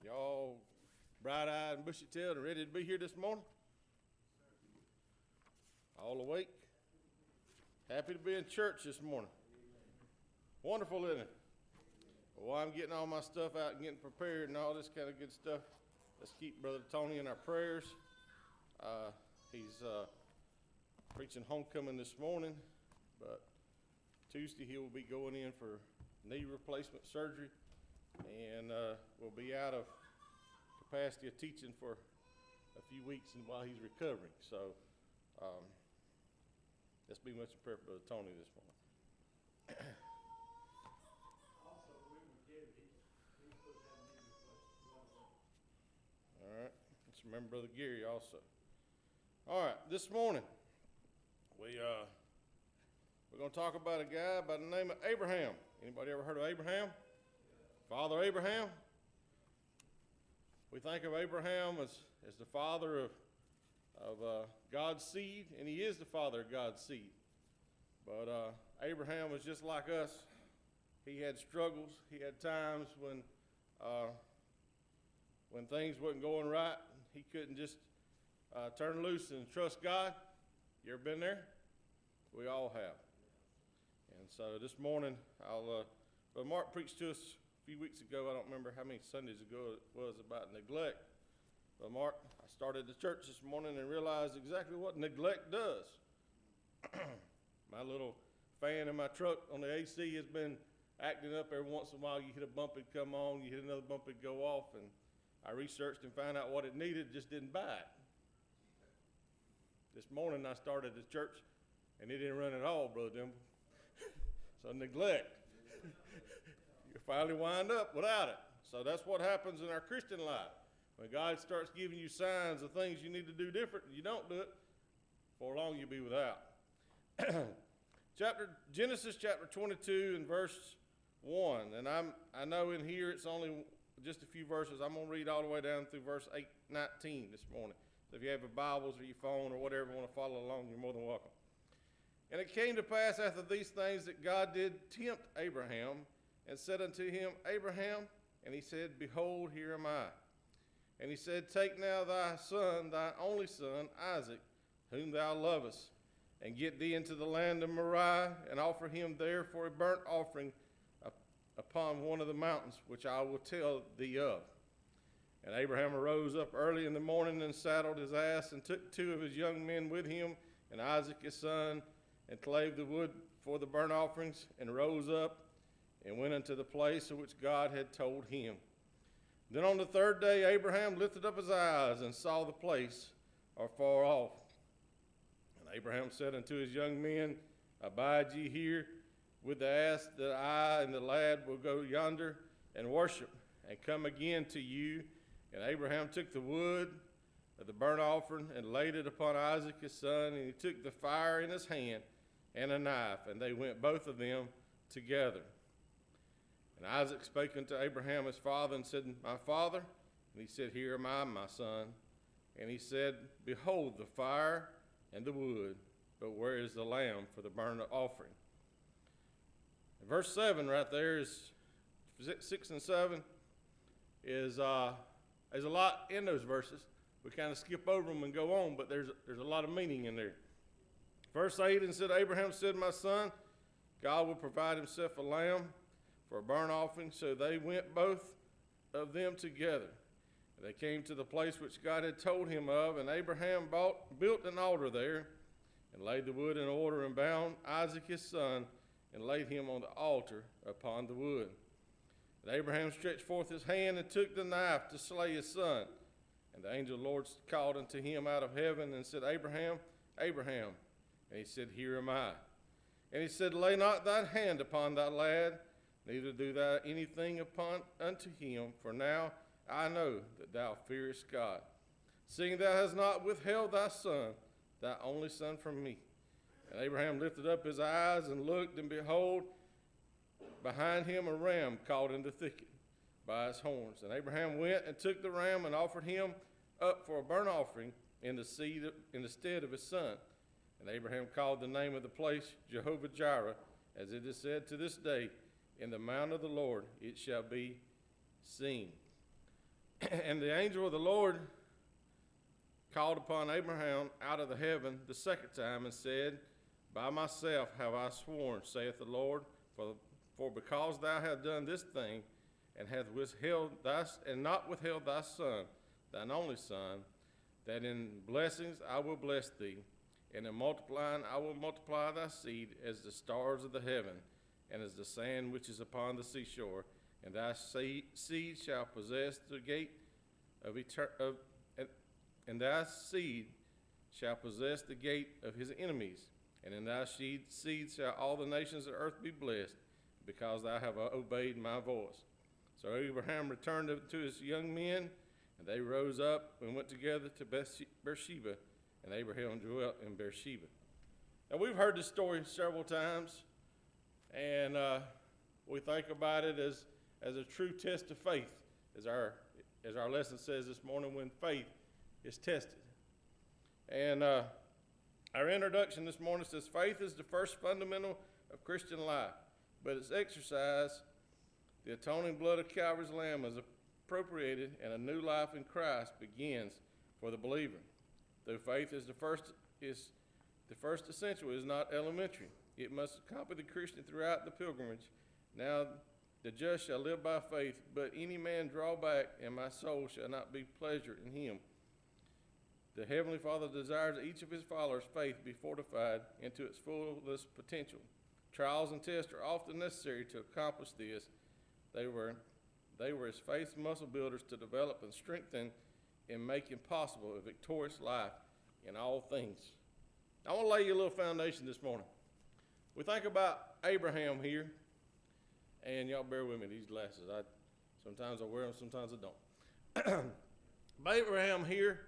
Y'all bright-eyed and bushy-tailed and ready to be here this morning? All awake? Happy to be in church this morning. Wonderful, isn't it? Well, I'm getting all my stuff out and getting prepared and all this kind of good stuff. Let's keep Brother Tony in our prayers. He's preaching homecoming this morning, but Tuesday he will be going in for knee replacement surgery, and will be out of capacity of teaching for a few weeks and while he's recovering. So let's be much in prayer for Brother Tony this morning. All right, let's remember Brother Gary also. All right, this morning we're going to talk about a guy by the name of Abraham. Anybody ever heard of Abraham? Father Abraham. We think of Abraham as the father of God's seed, and he is the father of God's seed. But Abraham was just like us. He had struggles. He had times when things wasn't going right. He couldn't just turn loose and trust God. You ever been there? We all have. And so this morning, Brother Mark preached to us a few weeks ago. I don't remember how many Sundays ago it was, about neglect. But Mark, I started the church this morning and realized exactly what neglect does. My little fan in my truck on the AC has been acting up every once in a while. You hit a bump, it'd come on. You hit another bump, it'd go off. And I researched and found out what it needed, just didn't buy it. This morning I started the church, and it didn't run at all, Brother Dimble. So neglect. You finally wind up without it. So that's what happens in our Christian life. When God starts giving you signs of things you need to do different, and you don't do it, for long you'll be without. Genesis chapter 22 and verse 1. And I know in here it's only just a few verses. I'm going to read all the way down through verse 19 this morning. So if you have your Bibles or your phone or whatever you want to follow along, you're more than welcome. And it came to pass after these things that God did tempt Abraham and said unto him, Abraham, and he said, Behold, here am I. And he said, Take now thy son, thy only son, Isaac, whom thou lovest, and get thee into the land of Moriah, and offer him there for a burnt offering upon one of the mountains, which I will tell thee of. And Abraham arose up early in the morning and saddled his ass, and took 2 of his young men with him, and Isaac his son, and clave the wood for the burnt offerings, and rose up, and went unto the place of which God had told him. Then on the 3rd day Abraham lifted up his eyes, and saw the place afar off. And Abraham said unto his young men, Abide ye here with the ass, that I and the lad will go yonder and worship, and come again to you. And Abraham took the wood of the burnt offering, and laid it upon Isaac his son, and he took the fire in his hand, and a knife, and they went both of them together. And Isaac spake unto Abraham his father, and said, My father? And he said, Here am I, my son. And he said, Behold the fire and the wood, but where is the lamb for the burnt offering? And verse 7 right there is 6 and 7 is there's a lot in those verses. We kind of skip over them and go on, but there's a lot of meaning in there. Verse 8, and said, Abraham said, My son, God will provide himself a lamb for a burnt offering. So they went both of them together. And they came to the place which God had told him of, and Abraham built an altar there, and laid the wood in order, and bound Isaac his son, and laid him on the altar upon the wood. And Abraham stretched forth his hand, and took the knife to slay his son. And the angel of the Lord called unto him out of heaven, and said, Abraham, Abraham. And he said, Here am I. And he said, Lay not thine hand upon thy lad, neither do thou anything unto him, for now I know that thou fearest God, seeing thou hast not withheld thy son, thy only son, from me. And Abraham lifted up his eyes and looked, and behold, behind him a ram caught in the thicket by his horns. And Abraham went and took the ram, and offered him up for a burnt offering in the stead of his son. And Abraham called the name of the place Jehovah Jireh, as it is said to this day, In the mount of the Lord it shall be seen. And the angel of the Lord called upon Abraham out of the heaven the second time and said, By myself have I sworn, saith the Lord, for because thou hast done this thing, and hast not withheld thy son, thine only son, that in blessings I will bless thee, and in multiplying I will multiply thy seed as the stars of the heaven, and as the sand which is upon the seashore. And thy seed shall possess the gate and thy seed shall possess the gate of his enemies. And in thy seed shall all the nations of the earth be blessed, because thou hast obeyed my voice. So Abraham returned to his young men, and they rose up and went together to Beersheba, and Abraham dwelt in Beersheba. Now, we've heard this story several times, and we think about it as a true test of faith, as our lesson says this morning, when faith is tested. And our introduction this morning says, faith is the first fundamental of Christian life, but its exercise, the atoning blood of Calvary's Lamb, is appropriated, and a new life in Christ begins for the believer. Though faith is the first essential, is not elementary. It must accompany the Christian throughout the pilgrimage. Now the just shall live by faith, but any man draw back, and my soul shall not be pleasure in him. The Heavenly Father desires that each of his followers' faith be fortified into its fullest potential. Trials and tests are often necessary to accomplish this. They were as faith muscle builders to develop and strengthen and make possible a victorious life in all things. I want to lay you a little foundation this morning. We think about Abraham here, and y'all bear with me, these glasses. Sometimes I wear them, sometimes I don't. But Abraham here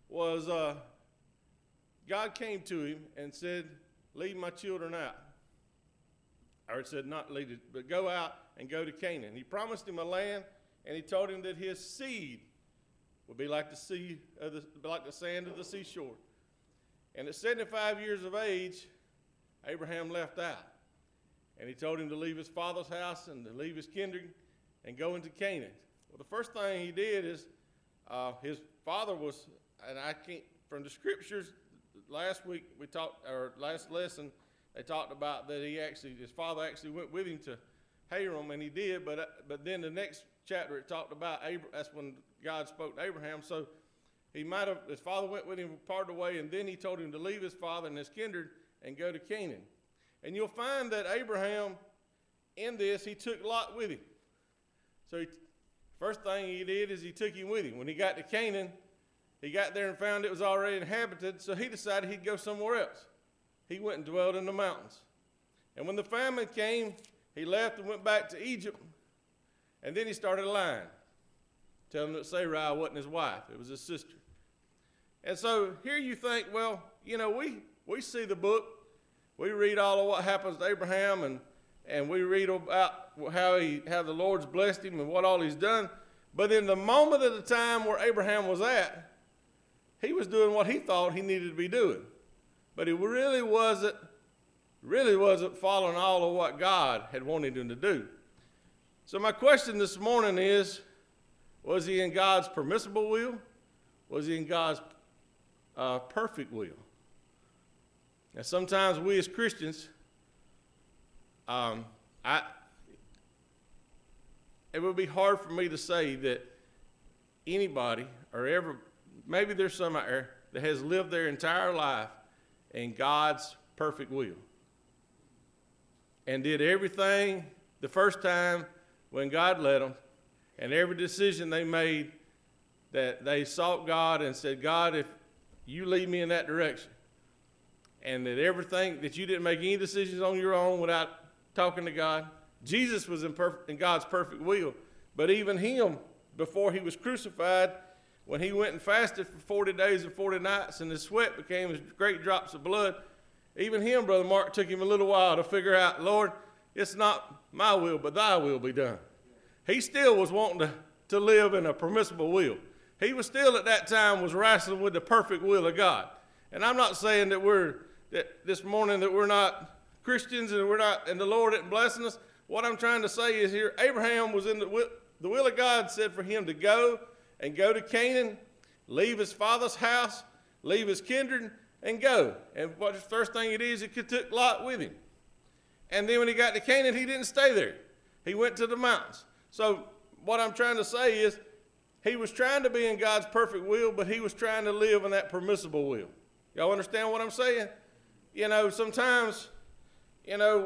was, God came to him and said, lead my children out. Or it said not lead it, but go out and go to Canaan. He promised him a land, and he told him that his seed would be like the sand of the seashore. And at 75 years of age, Abraham left out. And he told him to leave his father's house and to leave his kindred and go into Canaan. Well, the first thing he did is his father was, and I can't, from the scriptures, last lesson, they talked about that his father actually went with him to Haram, and he did, but then the next chapter it talked about that's when God spoke to Abraham. So his father went with him part of the way, and then he told him to leave his father and his kindred and go to Canaan. And you'll find that Abraham, in this, he took Lot with him. So first thing he did is he took him with him. When he got to Canaan, he got there and found it was already inhabited, so he decided he'd go somewhere else. He went and dwelled in the mountains. And when the famine came, he left and went back to Egypt, and then he started lying, telling that Sarai wasn't his wife, it was his sister. And so here you think, well, we see the book, we read all of what happens to Abraham, and we read about how the Lord's blessed him and what all he's done. But in the moment of the time where Abraham was at, he was doing what he thought he needed to be doing. But he really wasn't following all of what God had wanted him to do. So my question this morning is, was he in God's permissible will? Was he in God's perfect will? Now, sometimes we as Christians, it would be hard for me to say that anybody maybe there's some out there that has lived their entire life in God's perfect will and did everything the first time when God led them, and every decision they made that they sought God and said, God, if you lead me in that direction, and that everything, that you didn't make any decisions on your own without talking to God. Jesus was in God's perfect will. But even him, before he was crucified, when he went and fasted for 40 days and 40 nights and his sweat became as great drops of blood, even him, Brother Mark, took him a little while to figure out, Lord, it's not my will, but thy will be done. He still was wanting to live in a permissible will. He was still at that time was wrestling with the perfect will of God. And I'm not saying that this morning that we're not Christians and the Lord isn't blessing us. What I'm trying to say is here, Abraham was in the will of God said for him to go and go to Canaan, leave his father's house, leave his kindred, and go. And what the first thing it is, he took Lot with him. And then when he got to Canaan, he didn't stay there. He went to the mountains. So what I'm trying to say is, he was trying to be in God's perfect will, but he was trying to live in that permissible will. Y'all understand what I'm saying? You know, sometimes, you know,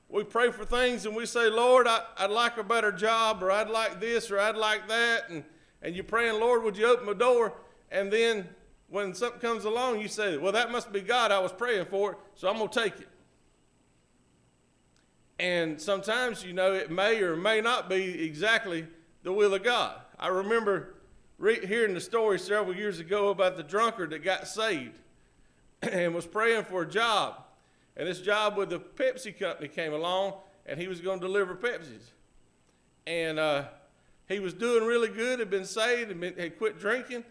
we pray for things and we say, Lord, I'd like a better job, or I'd like this, or I'd like that. And you're praying, Lord, would you open my door? And then when something comes along, you say, well, that must be God. I was praying for it, so I'm going to take it. And sometimes, you know, it may or may not be exactly the will of God. I remember hearing the story several years ago about the drunkard that got saved and was praying for a job. And this job with the Pepsi company came along, and he was going to deliver Pepsis. And he was doing really good, had been saved, had quit drinking,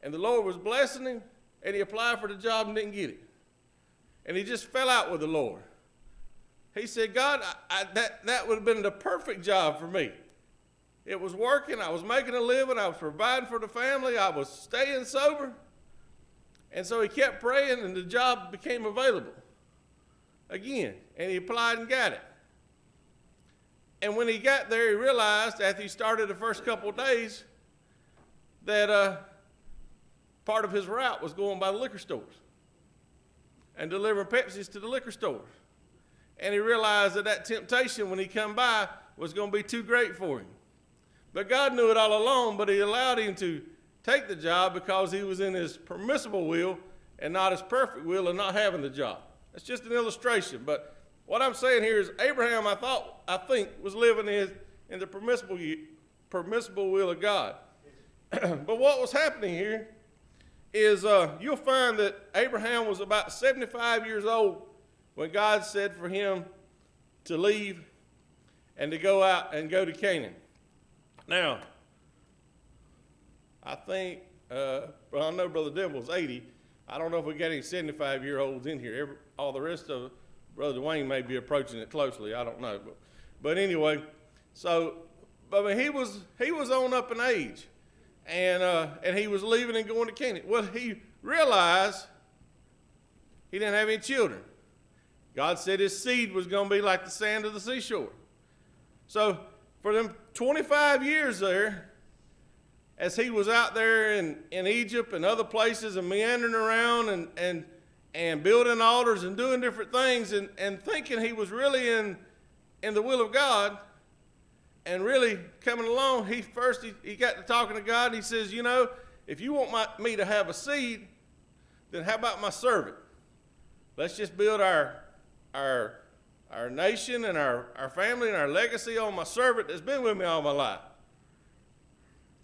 and the Lord was blessing him, and he applied for the job and didn't get it. And he just fell out with the Lord. He said, God, that would have been the perfect job for me. It was working, I was making a living, I was providing for the family, I was staying sober. And so he kept praying, and the job became available again, and he applied and got it. And when he got there, he realized, after he started the first couple of days, that part of his route was going by the liquor stores and delivering Pepsis to the liquor stores. And he realized that temptation, when he come by, was going to be too great for him. But God knew it all along, but he allowed him to take the job because he was in his permissible will and not his perfect will of not having the job. That's just an illustration. But what I'm saying here is Abraham, I think, was living in the permissible will of God. But what was happening here is you'll find that Abraham was about 75 years old when God said for him to leave and to go out and go to Canaan. Now, I think, I know Brother Devil's 80. I don't know if we got any 75-year-olds in here. All the rest of Brother Dwayne may be approaching it closely. I don't know. But anyway, so, but I mean, he was on up in age. And he was leaving and going to Canaan. Well, he realized he didn't have any children. God said his seed was going to be like the sand of the seashore. So for them 25 years there, as he was out there in Egypt and other places and meandering around and building altars and doing different things and thinking he was really in the will of God and really coming along, he got to talking to God, and he says, you know, if you want me to have a seed, then how about my servant? Let's just build our nation and our family and our legacy on my servant that's been with me all my life.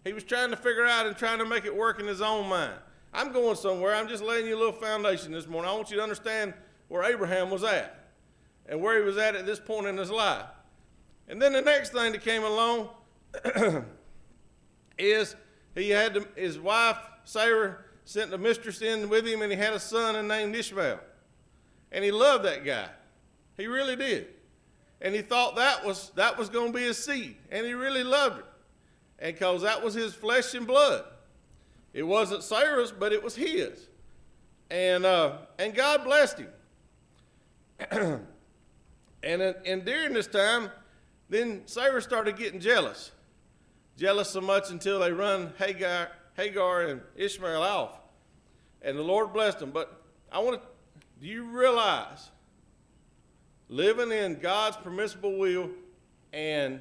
He was trying to figure out and trying to make it work in his own mind. I'm going somewhere. I'm just laying you a little foundation this morning. I want you to understand where Abraham was at and where he was at this point in his life. And then the next thing that came along is he had his wife, Sarah, sent the mistress in with him, and he had a son named Ishmael. And he loved that guy. He really did. And he thought that was going to be his seed. And he really loved it. And because that was his flesh and blood. It wasn't Sarah's, but it was his. And God blessed him. and during this time, then Sarah started getting jealous. Jealous so much until they run Hagar and Ishmael off. And the Lord blessed them. But do you realize living in God's permissible will and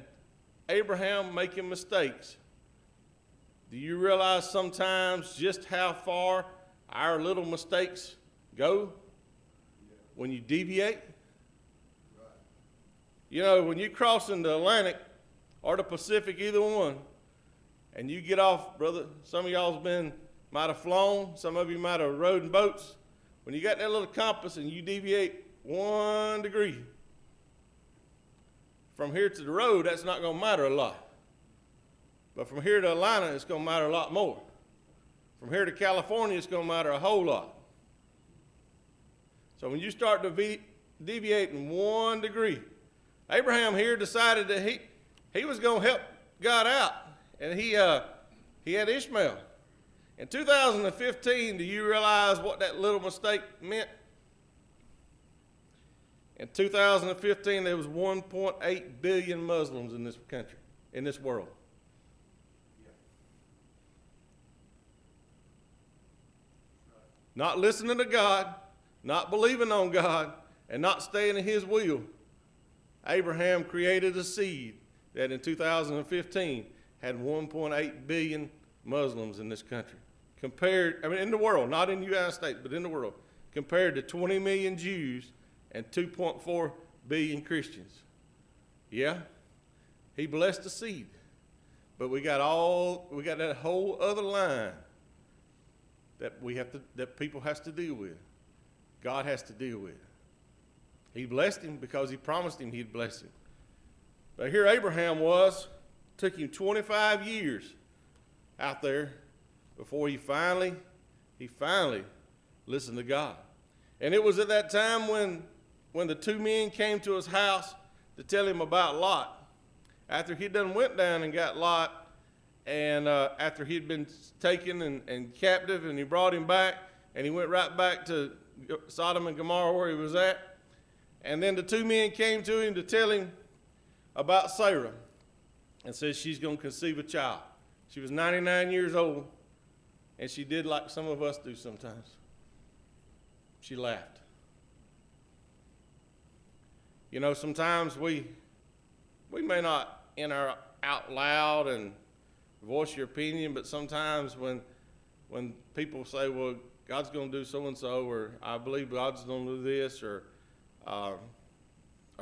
Abraham making mistakes? Do you realize sometimes just how far our little mistakes go when you deviate? You know, when you're crossing the Atlantic or the Pacific, either one, and you get off, brother, some of y'all might have flown, some of you might have rode in boats. When you got that little compass and you deviate 1 degree from here to the road, that's not going to matter a lot. But from here to Atlanta, it's going to matter a lot more. From here to California, it's going to matter a whole lot. So when you start deviating 1 degree, Abraham here decided that he was going to help God out. And He had Ishmael. In 2015, do you realize what that little mistake meant? In 2015, there was 1.8 billion Muslims in this country, in this world. Not listening to God, not believing on God, and not staying in his will. Abraham created a seed that in 2015 had 1.8 billion Muslims in this country. In the world, not in the United States, but in the world, compared to 20 million Jews and 2.4 billion Christians. Yeah, he blessed the seed, but we got that whole other line that people has to deal with. God has to deal with. He blessed him because he promised him he'd bless him. But here Abraham took him 25 years out there before he finally listened to God. And it was at that time when the two men came to his house to tell him about Lot. After he done went down and got Lot, and after he'd been taken and captive, and he brought him back, and he went right back to Sodom and Gomorrah where he was at. And then the two men came to him to tell him about Sarah and said she's going to conceive a child. She was 99 years old, and she did like some of us do sometimes. She laughed. You know, sometimes we may not enter out loud and voice your opinion, but sometimes when people say, well, God's going to do so-and-so, or I believe God's going to do this, or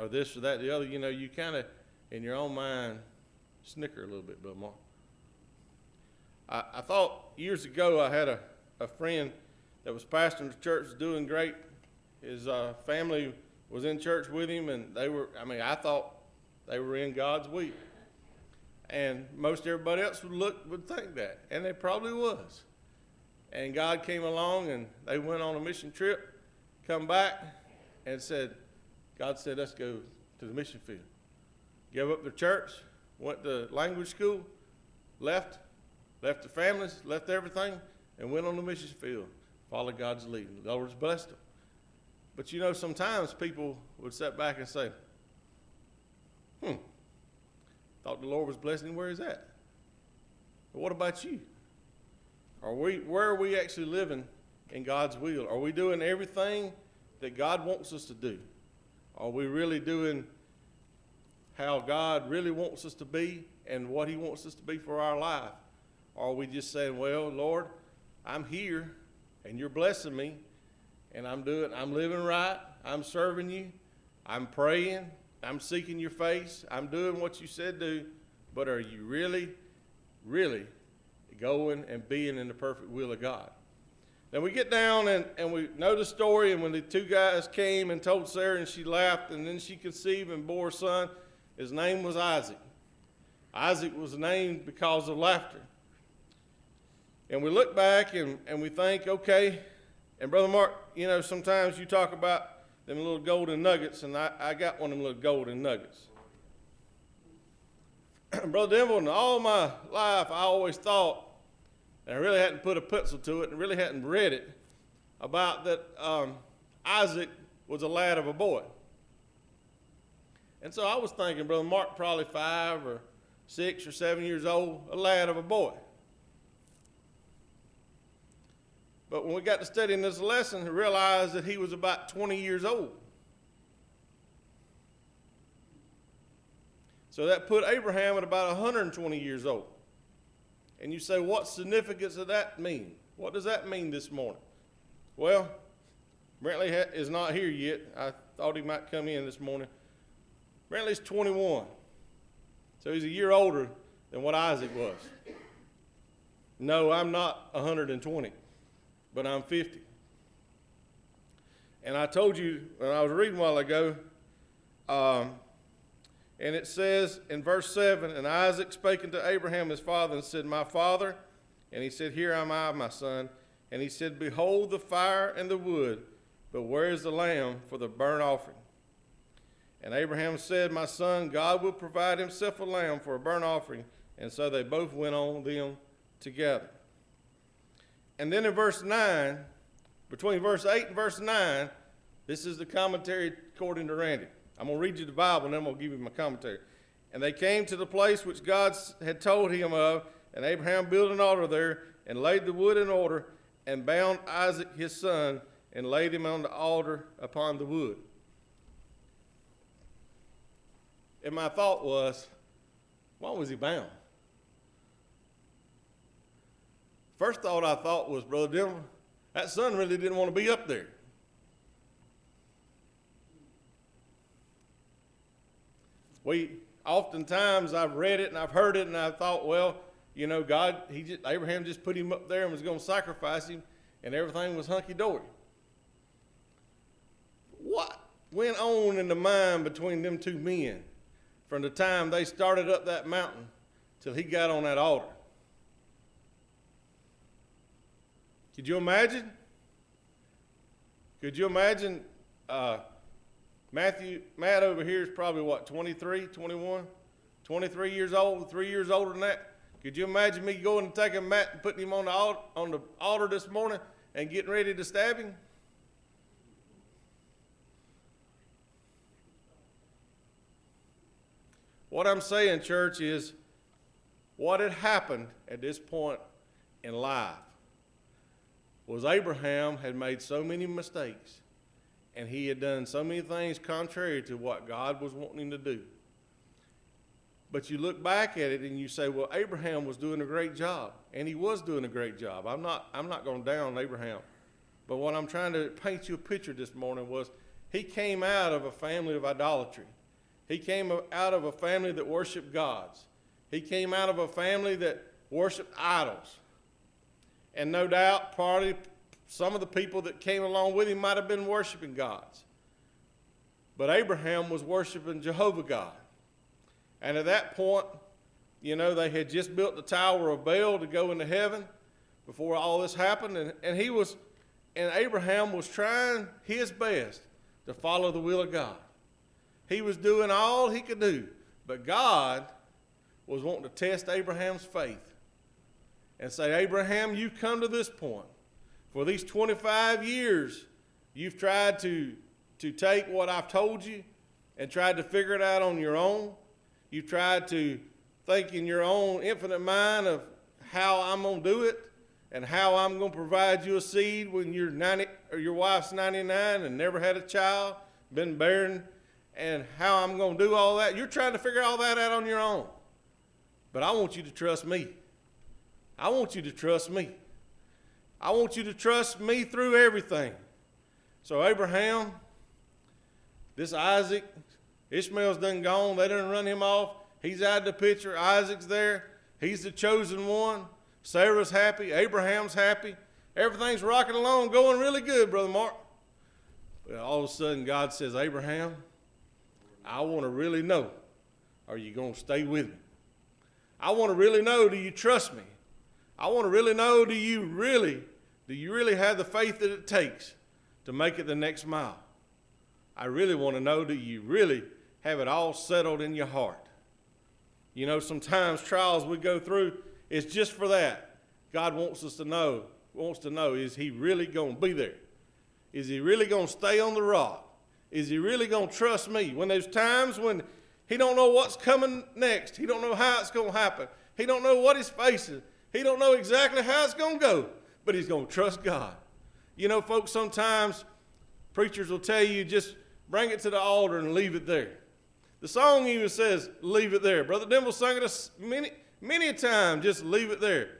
this or that, the other, you know, you kind of, in your own mind, snicker a little bit, Bill Mark. I thought years ago I had a friend that was pastoring the church, doing great. His family was in church with him, and I thought they were in God's will. And most everybody else would think that, and they probably was. And God came along, and they went on a mission trip, come back, and God said, let's go to the mission field. Gave up their church, went to language school, left the families, left everything, and went on the mission field, followed God's lead. The Lord's blessed them. But you know, sometimes people would sit back and say, thought the Lord was blessing him where he's at. But what about you? Where are we actually living in God's will? Are we doing everything that God wants us to do? Are we really doing how God really wants us to be and what he wants us to be for our life? Or are we just saying, well, Lord, I'm here and you're blessing me, and I'm living right, I'm serving you, I'm praying, I'm seeking your face, I'm doing what you said do, but are you really, really going and being in the perfect will of God? Then we get down and we know the story, and when the two guys came and told Sarah, and she laughed, and then she conceived and bore a son. His name was Isaac. Isaac was named because of laughter. And we look back and we think, okay, and Brother Mark, you know, sometimes you talk about them little golden nuggets, and I got one of them little golden nuggets. Brother Denville, in all my life, I always thought, and I really hadn't put a pencil to it and really hadn't read it, about that Isaac was a lad of a boy. And so I was thinking, Brother Mark, probably 5 or 6 or 7 years old, a lad of a boy. But when we got to studying this lesson, I realized that he was about 20 years old. So that put Abraham at about 120 years old. And you say, what significance does that mean? What does that mean this morning? Well, Brantley is not here yet. I thought he might come in this morning. Brantley's 21. So he's a year older than what Isaac was. No, I'm not 120, but I'm 50. And I told you, when I was reading a while ago, and it says in verse 7, and Isaac spake unto Abraham his father and said, my father. And he said, here am I, my son. And he said, behold the fire and the wood, but where is the lamb for the burnt offering? And Abraham said, my son, God will provide himself a lamb for a burnt offering. And so they both went on them together. And then in verse 9, between verse 8 and verse 9, this is the commentary according to Randy. I'm going to read you the Bible, and then I'm going to give you my commentary. And they came to the place which God had told him of, and Abraham built an altar there, and laid the wood in order, and bound Isaac his son, and laid him on the altar upon the wood. And my thought was, why was he bound? First thought I thought was, Brother Denver, that son really didn't want to be up there. Oftentimes I've read it and I've heard it and I thought, well, you know, Abraham just put him up there and was going to sacrifice him and everything was hunky-dory. What went on in the mind between them two men from the time they started up that mountain till he got on that altar? Could you imagine? Could you imagine? Matt over here is probably what, 23, 21, 23 years old, 3 years older than that. Could you imagine me going and taking Matt and putting him on the altar this morning and getting ready to stab him? What I'm saying, church, is what had happened at this point in life was Abraham had made so many mistakes and he had done so many things contrary to what God was wanting him to do. But you look back at it and you say, well, Abraham was doing a great job, and he was doing a great job. I'm not going to down Abraham. But what I'm trying to paint you a picture this morning was he came out of a family of idolatry. He came out of a family that worshiped gods. He came out of a family that worshiped idols. And no doubt, some of the people that came along with him might have been worshiping gods. But Abraham was worshiping Jehovah God. And at that point, you know, they had just built the Tower of Baal to go into heaven before all this happened. And Abraham was trying his best to follow the will of God. He was doing all he could do. But God was wanting to test Abraham's faith and say, Abraham, you've come to this point. For these 25 years, you've tried to take what I've told you and tried to figure it out on your own. You've tried to think in your own infinite mind of how I'm going to do it and how I'm going to provide you a seed when you're 90 or your wife's 99 and never had a child, been barren, and how I'm going to do all that. You're trying to figure all that out on your own. But I want you to trust me. I want you to trust me. I want you to trust me through everything. So Abraham, this Isaac, Ishmael's done gone. They done run him off. He's out of the picture. Isaac's there. He's the chosen one. Sarah's happy. Abraham's happy. Everything's rocking along, going really good, Brother Mark. But all of a sudden, God says, Abraham, I want to really know, are you going to stay with me? I want to really know, do you trust me? I want to really know, do you really have the faith that it takes to make it the next mile? I really want to know, do you really have it all settled in your heart? You know, sometimes trials we go through is just for that. God wants to know, is he really going to be there? Is he really going to stay on the rock? Is he really going to trust me? When there's times when he don't know what's coming next. He don't know how it's going to happen. He don't know what he's facing. He don't know exactly how it's going to go, but he's going to trust God. You know, folks, sometimes preachers will tell you just bring it to the altar and leave it there. The song even says, leave it there. Brother Dimble sang it us many a time, just leave it there.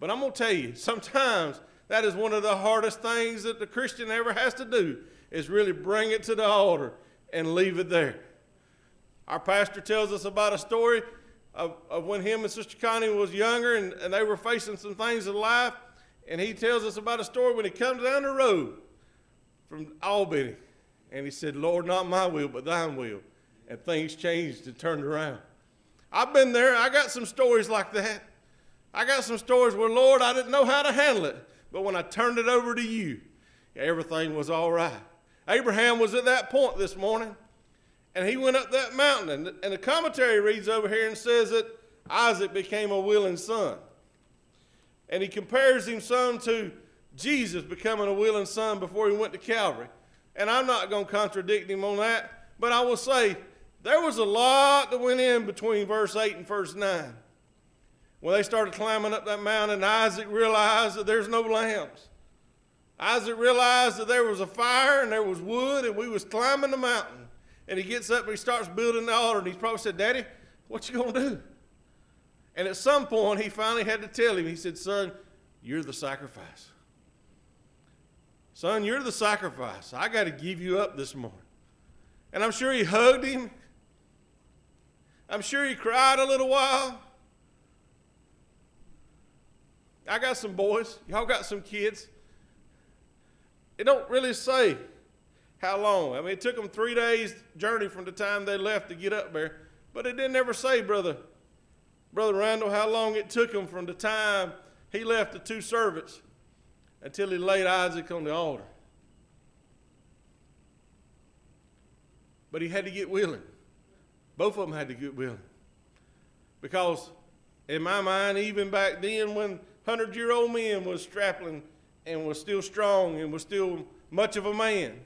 But I'm going to tell you, sometimes that is one of the hardest things that the Christian ever has to do, is really bring it to the altar and leave it there. Our pastor tells us about a story of when him and Sister Connie was younger and they were facing some things in life. And he tells us about a story when he comes down the road from Albany. And he said, Lord, not my will, but thine will. And things changed and turned around. I've been there. I got some stories like that. I got some stories where, Lord, I didn't know how to handle it. But when I turned it over to you, everything was all right. Abraham was at that point this morning. And he went up that mountain. And the commentary reads over here and says that Isaac became a willing son. And he compares him some to Jesus becoming a willing son before he went to Calvary. And I'm not going to contradict him on that, but I will say there was a lot that went in between verse 8 and verse 9. When they started climbing up that mountain, Isaac realized that there's no lambs. Isaac realized that there was a fire and there was wood and we was climbing the mountain. And he gets up and he starts building the altar, and he probably said, Daddy, what you going to do? And at some point, he finally had to tell him, he said, son, you're the sacrifice. Son, you're the sacrifice. I got to give you up this morning. And I'm sure he hugged him. I'm sure he cried a little while. I got some boys. Y'all got some kids. It don't really say how long. I mean, it took them 3 days journey from the time they left to get up there. But it didn't ever say, Brother Randall, how long it took him from the time he left the 2 servants until he laid Isaac on the altar. But he had to get willing. Both of them had to get willing. Because in my mind, even back then when 100-year-old men was strapping and was still strong and was still much of a man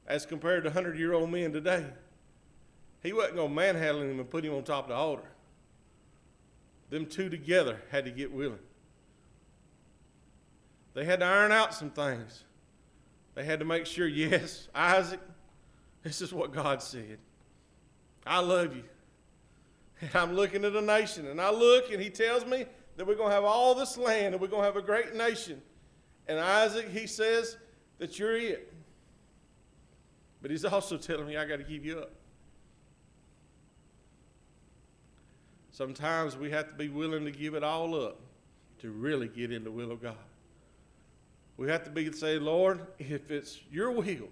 as compared to 100-year-old men today, he wasn't going to manhandle him and put him on top of the altar. Them 2 together had to get willing. They had to iron out some things. They had to make sure, yes, Isaac, this is what God said. I love you. And I'm looking at a nation, and I look, and he tells me that we're going to have all this land, and we're going to have a great nation. And Isaac, he says that you're it. But he's also telling me I got to give you up. Sometimes we have to be willing to give it all up to really get in the will of God. We have to say, Lord, if it's your will,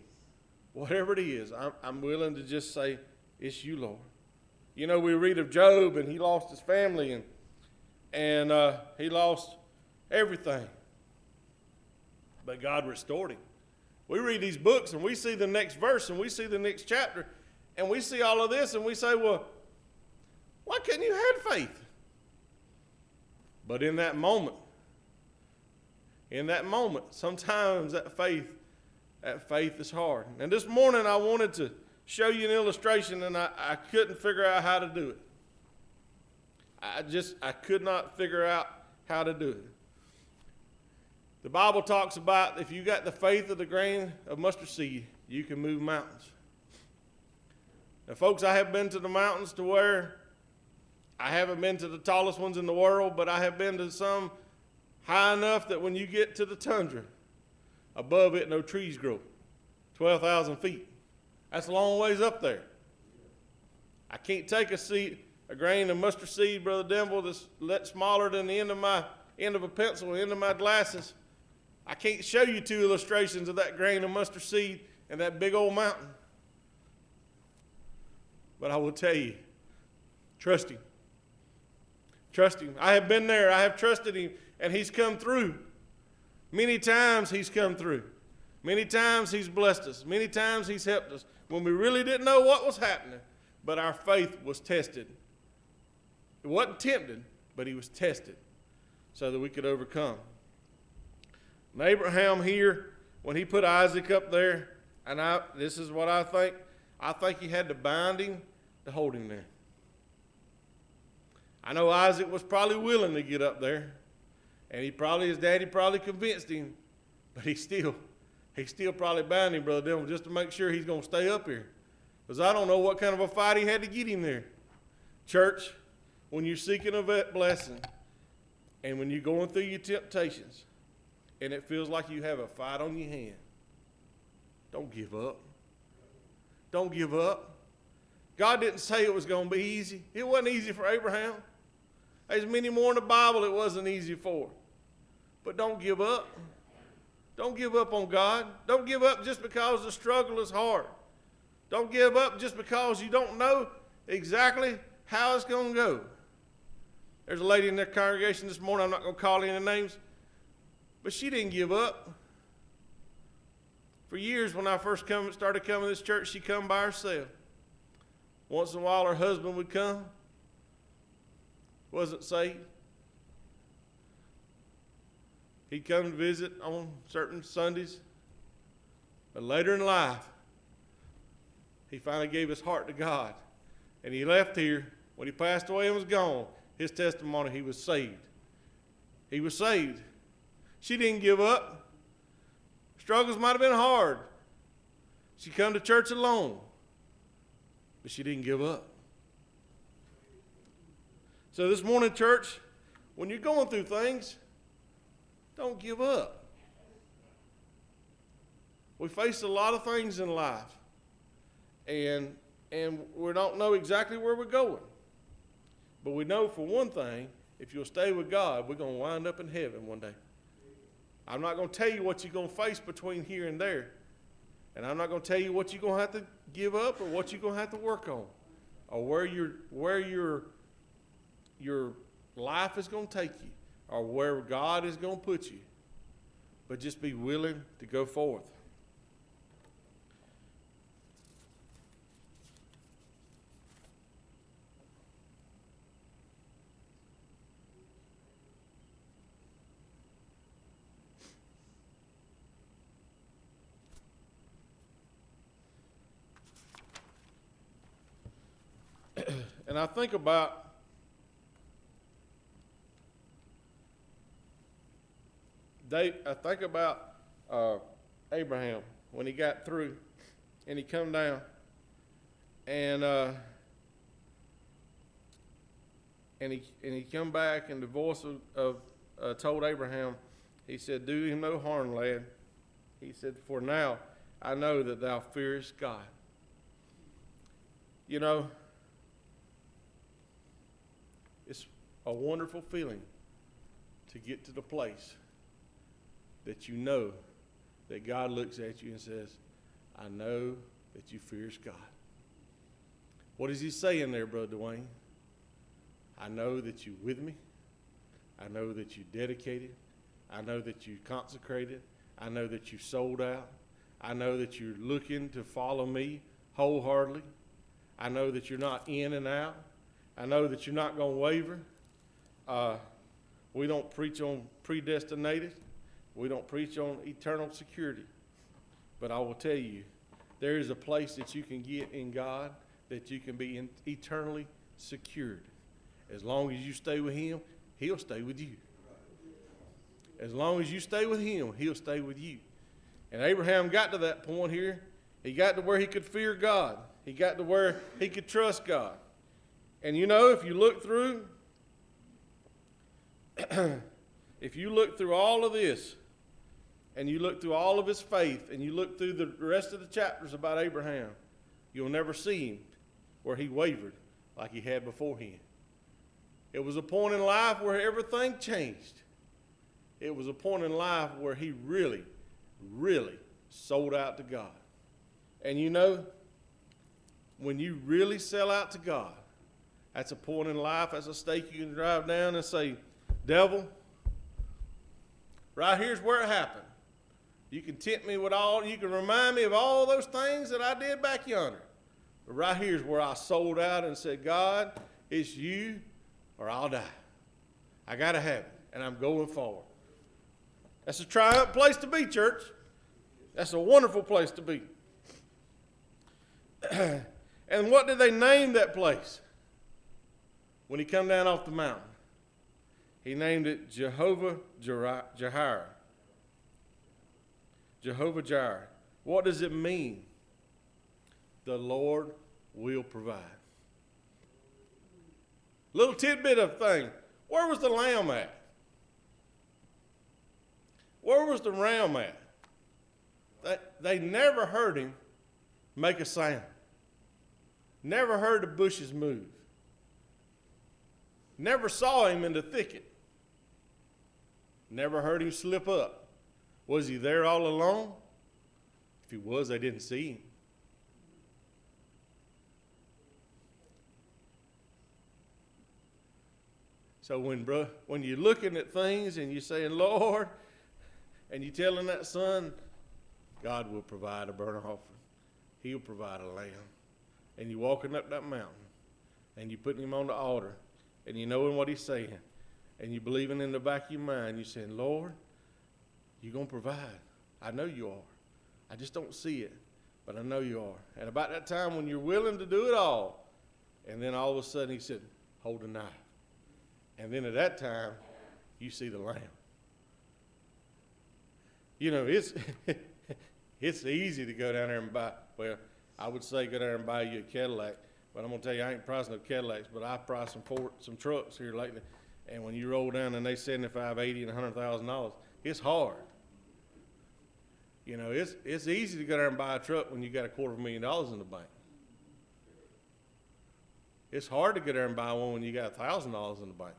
whatever it is, I'm willing to just say, it's you, Lord. You know, we read of Job, and he lost his family, and he lost everything. But God restored him. We read these books, and we see the next verse, and we see the next chapter, and we see all of this, and we say, well, why couldn't you have faith? But in that moment, sometimes that faith is hard. And this morning I wanted to show you an illustration, and I couldn't figure out how to do it. I could not figure out how to do it. The Bible talks about if you got the faith of the grain of mustard seed, you can move mountains. Now, folks, I have been to the mountains to where I haven't been to the tallest ones in the world, but I have been to some high enough that when you get to the tundra, above it no trees grow, 12,000 feet. That's a long ways up there. I can't take a grain of mustard seed, Brother Denville, that's smaller than the end of a pencil, the end of my glasses. I can't show you 2 illustrations of that grain of mustard seed and that big old mountain. But I will tell you, trust him. Trust him. I have been there. I have trusted him, and he's come through. Many times he's come through. Many times he's blessed us. Many times he's helped us when we really didn't know what was happening, but our faith was tested. It wasn't tempted, but he was tested so that we could overcome. And Abraham here, when he put Isaac up there, and this is what I think he had to bind him to hold him there. I know Isaac was probably willing to get up there, and his daddy probably convinced him, but he still probably bound him, Brother Dillon, just to make sure he's going to stay up here. Because I don't know what kind of a fight he had to get him there. Church, when you're seeking a blessing, and when you're going through your temptations, and it feels like you have a fight on your hand, don't give up. Don't give up. God didn't say it was going to be easy. It wasn't easy for Abraham. There's many more in the Bible it wasn't easy for. But don't give up. Don't give up on God. Don't give up just because the struggle is hard. Don't give up just because you don't know exactly how it's going to go. There's a lady in their congregation this morning, I'm not going to call any names, but she didn't give up. For years when I first started coming to this church, she come by herself. Once in a while her husband would come. Wasn't saved. He'd come to visit on certain Sundays. But later in life, he finally gave his heart to God. And he left here. When he passed away and was gone, his testimony, he was saved. He was saved. She didn't give up. Struggles might have been hard. She come to church alone. But she didn't give up. So this morning, church, when you're going through things, don't give up. We face a lot of things in life, and we don't know exactly where we're going. But we know for one thing, if you'll stay with God, we're going to wind up in heaven one day. I'm not going to tell you what you're going to face between here and there. And I'm not going to tell you what you're going to have to give up or what you're going to have to work on, or where your life is going to take you, or where God is going to put you. But just be willing to go forth. And I think about Abraham when he got through and he come down and he come back, and the voice of told Abraham, he said, "Do him no harm, lad." He said, "For now I know that thou fearest God." You know, it's a wonderful feeling to get to the place that you know that God looks at you and says, "I know that you fears God." What is he saying there, Brother Dwayne? I know that you're with me. I know that you dedicated. I know that you consecrated. I know that you sold out. I know that you're looking to follow me wholeheartedly. I know that you're not in and out. I know that you're not going to waver. We don't preach on predestinated. We don't preach on eternal security. But I will tell you, there is a place that you can get in God that you can be eternally secured. As long as you stay with him, he'll stay with you. As long as you stay with him, he'll stay with you. And Abraham got to that point here. He got to where he could fear God. He got to where he could trust God. And you know, if you look through, all of this, and you look through all of his faith, and you look through the rest of the chapters about Abraham, you'll never see him where he wavered like he had beforehand. It was a point in life where everything changed. It was a point in life where he really, really sold out to God. And you know, when you really sell out to God, that's a point in life, that's a stake you can drive down and say, "Devil, right here's where it happened. You can tempt me you can remind me of all those things that I did back yonder. But right here's where I sold out and said, God, it's you or I'll die. I got to have it, and I'm going forward." That's a triumphant place to be, church. That's a wonderful place to be. And what did they name that place when he come down off the mountain? He named it Jehovah Jireh. Jehovah Jireh. What does it mean? The Lord will provide. Little tidbit of thing. Where was the lamb at? Where was the ram at? They never heard him make a sound. Never heard the bushes move. Never saw him in the thicket. Never heard him slip up. Was he there all alone? If he was, they didn't see him. So when you're looking at things and you're saying, "Lord," and you're telling that son, God will provide a burnt offering. He'll provide a lamb. And you're walking up that mountain, and you're putting him on the altar, and you knowing what he's saying, and you're believing in the back of your mind, you're saying, "Lord, You're going to provide. I know you are. I just don't see it, but I know you are. And about that time when you're willing to do it all, and then all of a sudden he said, hold a knife. And then at that time, you see the lamb. You know, it's it's easy to go down there and buy, well, I would say go down there and buy you a Cadillac, but I'm going to tell you, I ain't pricing no Cadillacs, but I priced some trucks here lately, and when you roll down and they $75, $80, and $100,000, it's hard. You know, it's easy to go there and buy a truck when you got $250,000 in the bank. It's hard to go there and buy one when you got $1,000 in the bank.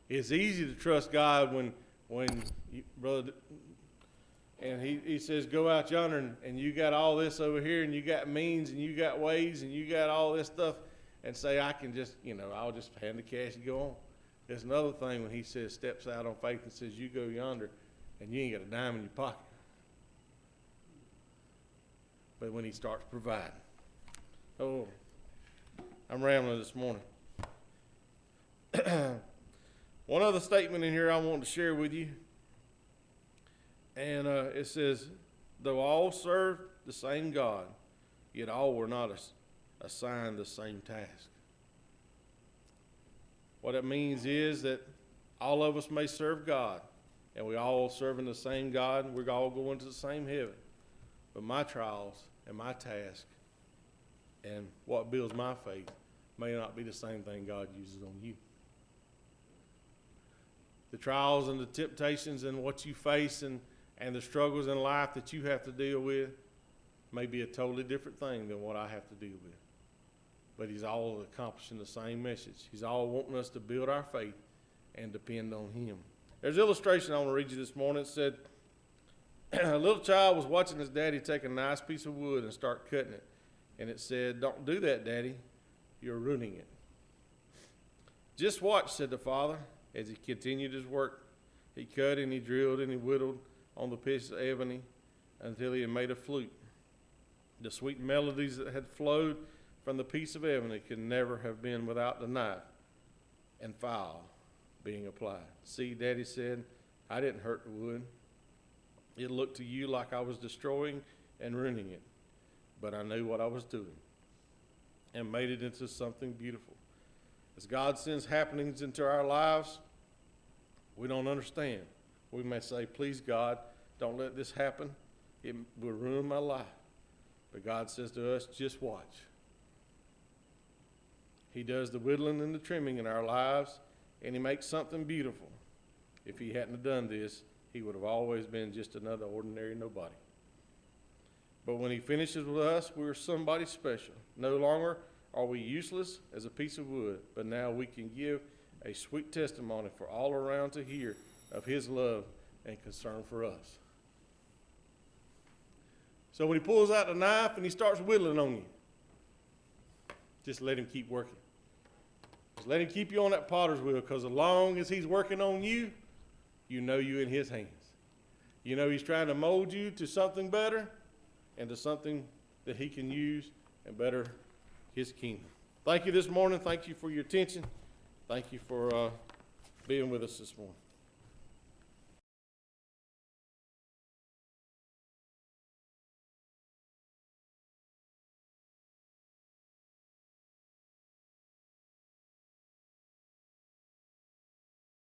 It's easy to trust God when you, brother, and he says, go out yonder and you got all this over here and you got means and you got ways and you got all this stuff and say, I can just, you know, I'll just hand the cash and go on. There's another thing when he says, steps out on faith and says, you go yonder and you ain't got a dime in your pocket. But when he starts providing. Oh, I'm rambling this morning. One other statement in here I want to share with you. And it says, though all serve the same God, yet all were not assigned the same task. What it means is that all of us may serve God, and we all serving the same God, and we're all going to the same heaven. But my trials and my task and what builds my faith may not be the same thing God uses on you. The trials and the temptations and what you face and the struggles in life that you have to deal with may be a totally different thing than what I have to deal with. But he's all accomplishing the same message. He's all wanting us to build our faith and depend on him. There's an illustration I want to read you this morning. It said, a little child was watching his daddy take a nice piece of wood and start cutting it. And it said, don't do that, Daddy. You're ruining it. Just watch, said the father, as he continued his work. He cut and he drilled and he whittled on the piece of ebony until he had made a flute. The sweet melodies that had flowed from the piece of ebony could never have been without the knife and file being applied. See, Daddy said, I didn't hurt the wood. It looked to you like I was destroying and ruining it, but I knew what I was doing and made it into something beautiful. As God sends happenings into our lives, we don't understand. We may say, please, God, don't let this happen. It will ruin my life. But God says to us, just watch. He does the whittling and the trimming in our lives, and he makes something beautiful. If he hadn't have done this, he would have always been just another ordinary nobody. But when he finishes with us, we're somebody special. No longer are we useless as a piece of wood, but now we can give a sweet testimony for all around to hear of his love and concern for us. So when he pulls out the knife and he starts whittling on you, just let him keep working. Just let him keep you on that potter's wheel, because as long as he's working on you, you know you're in his hands. You know he's trying to mold you to something better and to something that he can use and better his kingdom. Thank you this morning. Thank you for your attention. Thank you for being with us this morning.